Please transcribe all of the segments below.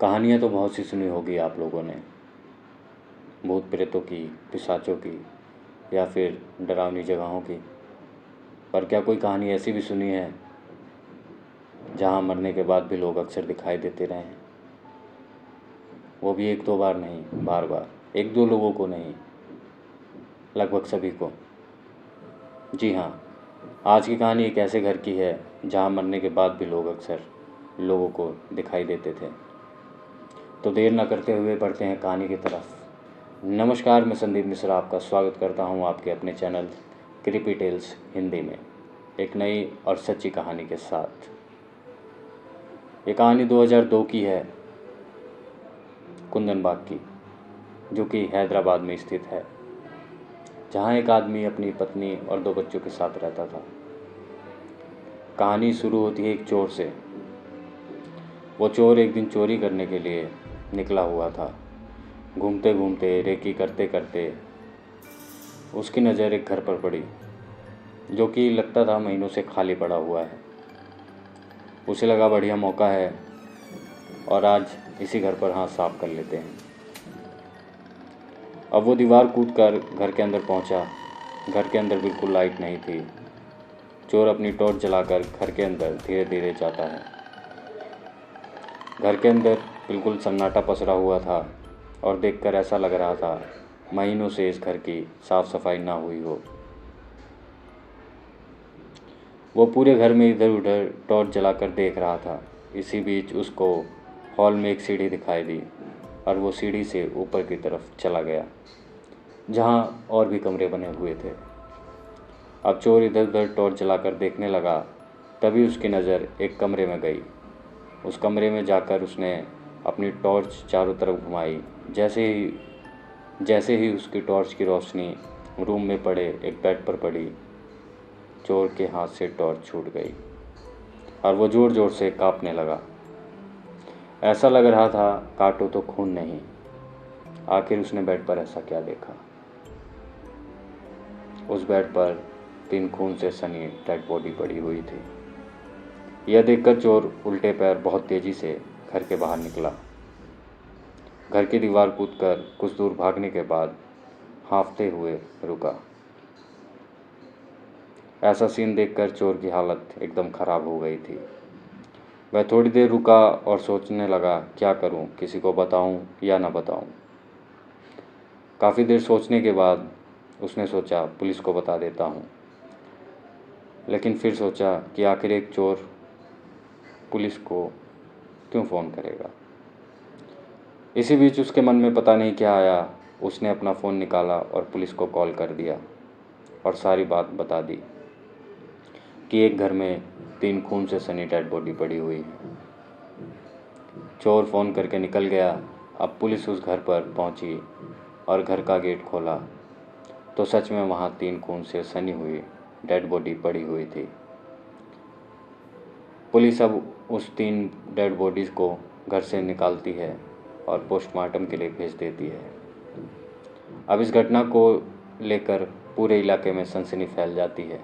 कहानियाँ तो बहुत सी सुनी होगी आप लोगों ने, भूत प्रेतों की, पिशाचों की या फिर डरावनी जगहों की। पर क्या कोई कहानी ऐसी भी सुनी है जहाँ मरने के बाद भी लोग अक्सर दिखाई देते रहे हैं? वो भी एक दो बार नहीं, बार बार। एक दो लोगों को नहीं, लगभग सभी को। जी हाँ, आज की कहानी एक ऐसे घर की है जहाँ मरने के बाद भी लोग अक्सर लोगों को दिखाई देते थे। तो देर न करते हुए बढ़ते हैं कहानी की तरफ। नमस्कार, मैं संदीप मिश्रा आपका स्वागत करता हूँ आपके अपने चैनल क्रीपी टेल्स हिंदी में एक नई और सच्ची कहानी के साथ। ये कहानी 2002 की है, कुंदन बाग की, जो कि हैदराबाद में स्थित है, जहाँ एक आदमी अपनी पत्नी और 2 बच्चों के साथ रहता था। कहानी शुरू होती है एक चोर से। वो चोर एक दिन चोरी करने के लिए निकला हुआ था। घूमते घूमते, रेकी करते करते उसकी नज़र एक घर पर पड़ी, जो कि लगता था महीनों से खाली पड़ा हुआ है। उसे लगा बढ़िया मौका है और आज इसी घर पर हाथ साफ कर लेते हैं। अब वो दीवार कूदकर घर के अंदर पहुंचा। घर के अंदर बिल्कुल लाइट नहीं थी। चोर अपनी टॉर्च जलाकर घर के अंदर धीरे धीरे जाता है। घर के अंदर बिल्कुल सन्नाटा पसरा हुआ था और देखकर ऐसा लग रहा था महीनों से इस घर की साफ सफाई ना हुई हो। वो पूरे घर में इधर उधर टॉर्च जलाकर देख रहा था। इसी बीच उसको हॉल में एक सीढ़ी दिखाई दी और वो सीढ़ी से ऊपर की तरफ चला गया, जहाँ और भी कमरे बने हुए थे। अब चोर इधर उधर टॉर्च जलाकर देखने लगा, तभी उसकी नज़र एक कमरे में गई। उस कमरे में जाकर उसने अपनी टॉर्च चारों तरफ घुमाई। जैसे ही उसकी टॉर्च की रोशनी रूम में पड़े एक बेड पर पड़ी, चोर के हाथ से टॉर्च छूट गई और वो ज़ोर ज़ोर से कांपने लगा। ऐसा लग रहा था काटो तो खून नहीं। आखिर उसने बेड पर ऐसा क्या देखा? उस बेड पर 3 खून से सनी डेड बॉडी पड़ी हुई थी। यह देखकर चोर उल्टे पैर बहुत तेज़ी से घर के बाहर निकला। घर की दीवार कूदकर कुछ दूर भागने के बाद हाँफते हुए रुका। ऐसा सीन देखकर चोर की हालत एकदम ख़राब हो गई थी। वह थोड़ी देर रुका और सोचने लगा, क्या करूं, किसी को बताऊं या ना बताऊं। काफ़ी देर सोचने के बाद उसने सोचा पुलिस को बता देता हूं। लेकिन फिर सोचा कि आखिर एक चोर पुलिस को क्यों फ़ोन करेगा। इसी बीच उसके मन में पता नहीं क्या आया। उसने अपना फ़ोन निकाला और पुलिस को कॉल कर दिया और सारी बात बता दी कि एक घर में 3 खून से सनी डेड बॉडी पड़ी हुई है। चोर फ़ोन करके निकल गया। अब पुलिस उस घर पर पहुंची और घर का गेट खोला तो सच में वहां 3 खून से सनी हुई डेड बॉडी पड़ी हुई थी। पुलिस अब उस 3 डेड बॉडीज़ को घर से निकालती है और पोस्टमार्टम के लिए भेज देती है। अब इस घटना को लेकर पूरे इलाके में सनसनी फैल जाती है।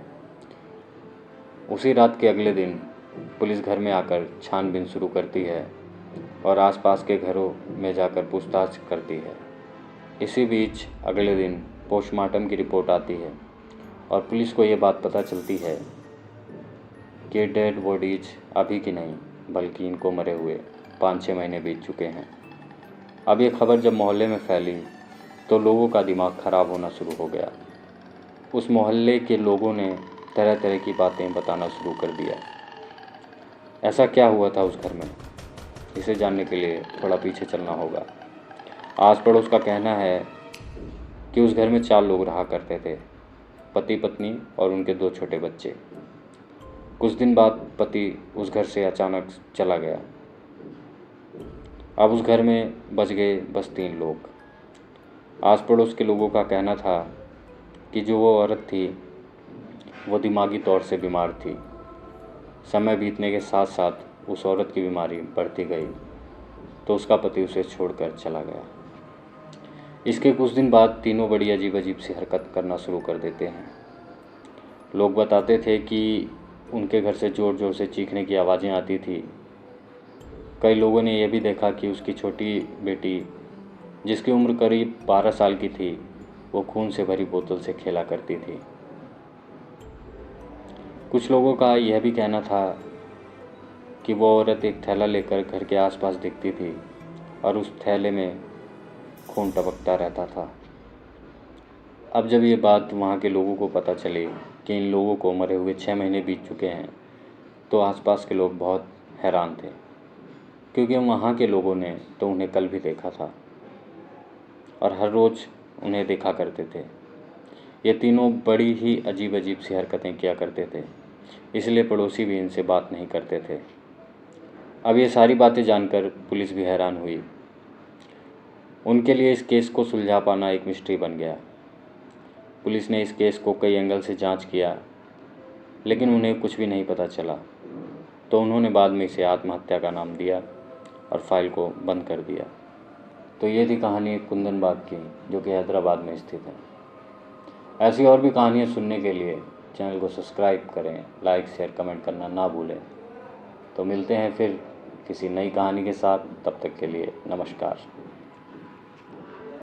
उसी रात के अगले दिन पुलिस घर में आकर छानबीन शुरू करती है और आसपास के घरों में जाकर पूछताछ करती है। इसी बीच अगले दिन पोस्टमार्टम की रिपोर्ट आती है और पुलिस को ये बात पता चलती है कि डेड बॉडीज अभी की नहीं बल्कि इनको मरे हुए 5-6 महीने बीत चुके हैं। अब ये खबर जब मोहल्ले में फैली तो लोगों का दिमाग ख़राब होना शुरू हो गया। उस मोहल्ले के लोगों ने तरह तरह की बातें बताना शुरू कर दिया। ऐसा क्या हुआ था उस घर में, इसे जानने के लिए थोड़ा पीछे चलना होगा। आस पड़ोस का कहना है कि उस घर में 4 लोग रहा करते थे, पति पत्नी और उनके 2 छोटे बच्चे। कुछ दिन बाद पति उस घर से अचानक चला गया। अब उस घर में बच गए बस 3 लोग। आस पड़ोस के लोगों का कहना था कि जो वो औरत थी वो दिमागी तौर से बीमार थी। समय बीतने के साथ साथ उस औरत की बीमारी बढ़ती गई तो उसका पति उसे छोड़कर चला गया। इसके कुछ दिन बाद तीनों बड़ी अजीब अजीब सी हरकत करना शुरू कर देते हैं। लोग बताते थे कि उनके घर से ज़ोर ज़ोर से चीखने की आवाज़ें आती थी। कई लोगों ने यह भी देखा कि उसकी छोटी बेटी, जिसकी उम्र करीब 12 साल की थी, वो खून से भरी बोतल से खेला करती थी। कुछ लोगों का यह भी कहना था कि वो औरत एक थैला लेकर घर के आसपास दिखती थी और उस थैले में खून टपकता रहता था। अब जब ये बात वहाँ के लोगों को पता चली कि इन लोगों को मरे हुए 6 महीने बीत चुके हैं, तो आसपास के लोग बहुत हैरान थे, क्योंकि वहाँ के लोगों ने तो उन्हें कल भी देखा था और हर रोज़ उन्हें देखा करते थे। ये तीनों बड़ी ही अजीब अजीब सी हरकतें किया करते थे, इसलिए पड़ोसी भी इनसे बात नहीं करते थे। अब ये सारी बातें जानकर पुलिस भी हैरान हुई। उनके लिए इस केस को सुलझा पाना एक मिस्ट्री बन गया। पुलिस ने इस केस को कई एंगल से जांच किया, लेकिन उन्हें कुछ भी नहीं पता चला, तो उन्होंने बाद में इसे आत्महत्या का नाम दिया और फाइल को बंद कर दिया। तो ये थी कहानी कुंदन बाग की, जो कि हैदराबाद में स्थित है। ऐसी और भी कहानियाँ सुनने के लिए चैनल को सब्सक्राइब करें, लाइक शेयर कमेंट करना ना भूलें। तो मिलते हैं फिर किसी नई कहानी के साथ, तब तक के लिए नमस्कार।